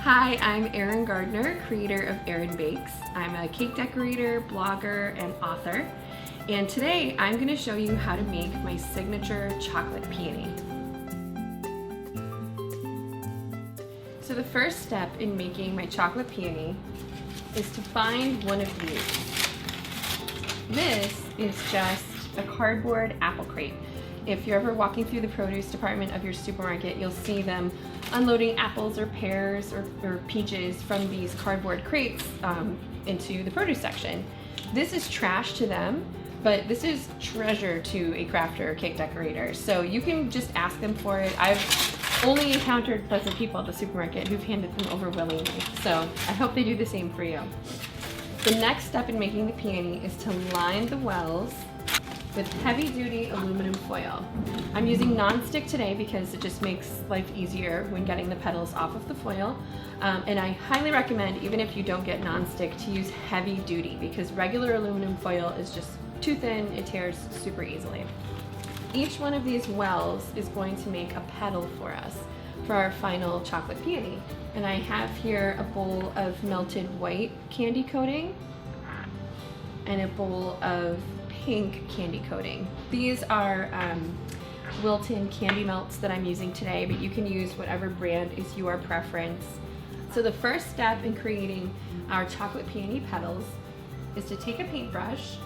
Hi, I'm Erin Gardner, creator of Erin Bakes. I'm a cake decorator, blogger, and author. And today I'm going to show you how to make my signature chocolate peony. So the first step in making my chocolate peony is to find one of these. This is just a cardboard apple crate. If you're ever walking through the produce department of your supermarket, you'll see them unloading apples or pears or peaches from these cardboard crates into the produce section. This is trash to them, but this is treasure to a crafter or cake decorator. So you can just ask them for it. I've only encountered pleasant people at the supermarket who've handed them over willingly. So I hope they do the same for you. The next step in making the peony is to line the wells with heavy-duty aluminum foil. I'm using non-stick today because it just makes life easier when getting the petals off of the foil. And I highly recommend, even if you don't get non-stick, to use heavy-duty because regular aluminum foil is just too thin, it tears super easily. Each one of these wells is going to make a petal for us for our final chocolate peony. And I have here a bowl of melted white candy coating and a bowl of pink candy coating. These are Wilton candy melts that I'm using today, but you can use whatever brand is your preference. So the first step in creating our chocolate peony petals is to take a paintbrush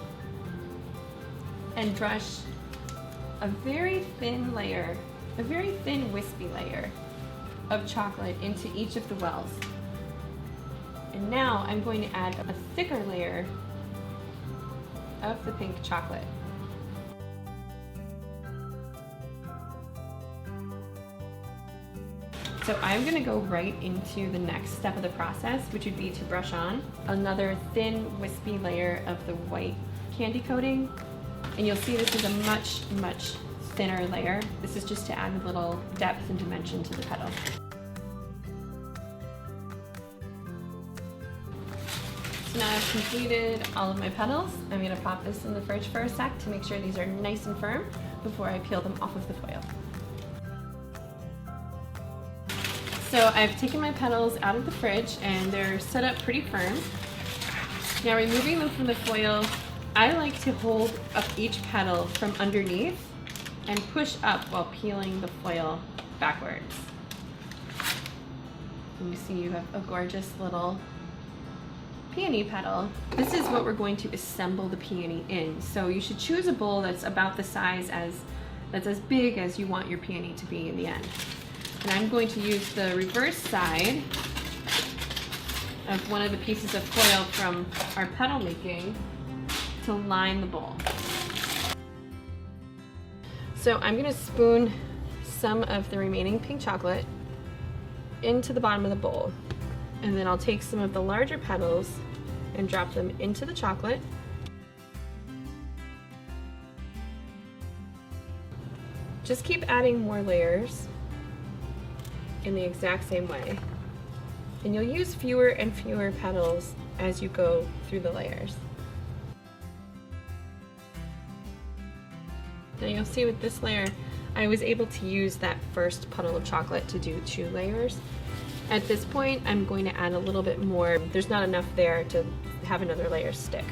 and brush a very thin layer, a very thin wispy layer of chocolate into each of the wells. And now I'm going to add a thicker layer of the pink chocolate. So I'm going to go right into the next step of the process, which would be to brush on another thin wispy layer of the white candy coating. And you'll see this is a much thinner layer. This is just to add a little depth and dimension to the petal. So now I've completed all of my petals. I'm going to pop this in the fridge for a sec to make sure these are nice and firm before I peel them off of the foil. So I've taken my petals out of the fridge and they're set up pretty firm. Now removing them from the foil, I like to hold up each petal from underneath and push up while peeling the foil backwards. And you see you have a gorgeous little peony petal. This is what we're going to assemble the peony in. So you should choose a bowl that's about the size that's as big as you want your peony to be in the end. And I'm going to use the reverse side of one of the pieces of foil from our petal making to line the bowl. So I'm going to spoon some of the remaining pink chocolate into the bottom of the bowl. And then I'll take some of the larger petals and drop them into the chocolate. Just keep adding more layers in the exact same way. And you'll use fewer and fewer petals as you go through the layers. Now you'll see with this layer, I was able to use that first puddle of chocolate to do 2 layers. At this point, I'm going to add a little bit more. There's not enough there to have another layer stick.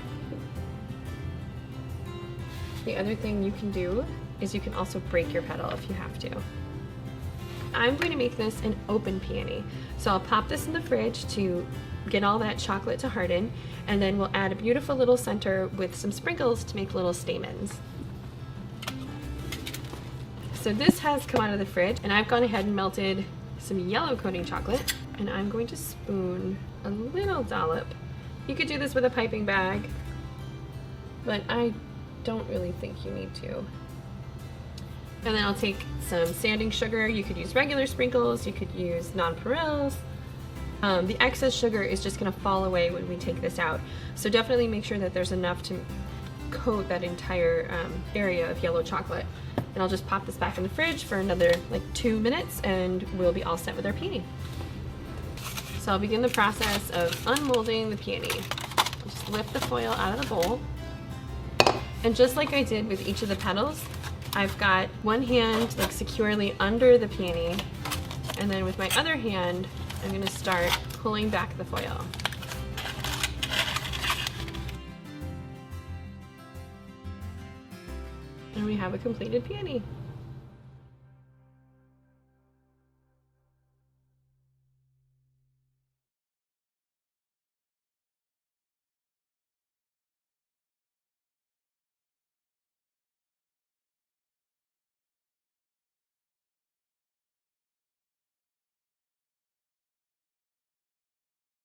The other thing you can do is you can also break your petal if you have to. I'm going to make this an open peony. So I'll pop this in the fridge to get all that chocolate to harden, and then we'll add a beautiful little center with some sprinkles to make little stamens. So this has come out of the fridge, and I've gone ahead and melted some yellow coating chocolate, and I'm going to spoon a little dollop. You could do this with a piping bag, but I don't really think you need to. And then I'll take some sanding sugar. You could use regular sprinkles, you could use nonpareils. The excess sugar is just going to fall away when we take this out. So definitely make sure that there's enough to coat that entire area of yellow chocolate. And I'll just pop this back in the fridge for another like 2 minutes and we'll be all set with our peony. So I'll begin the process of unmolding the peony. Just lift the foil out of the bowl. And just like I did with each of the petals, I've got one hand like securely under the peony, and then with my other hand, I'm going to start pulling back the foil. And we have a completed peony.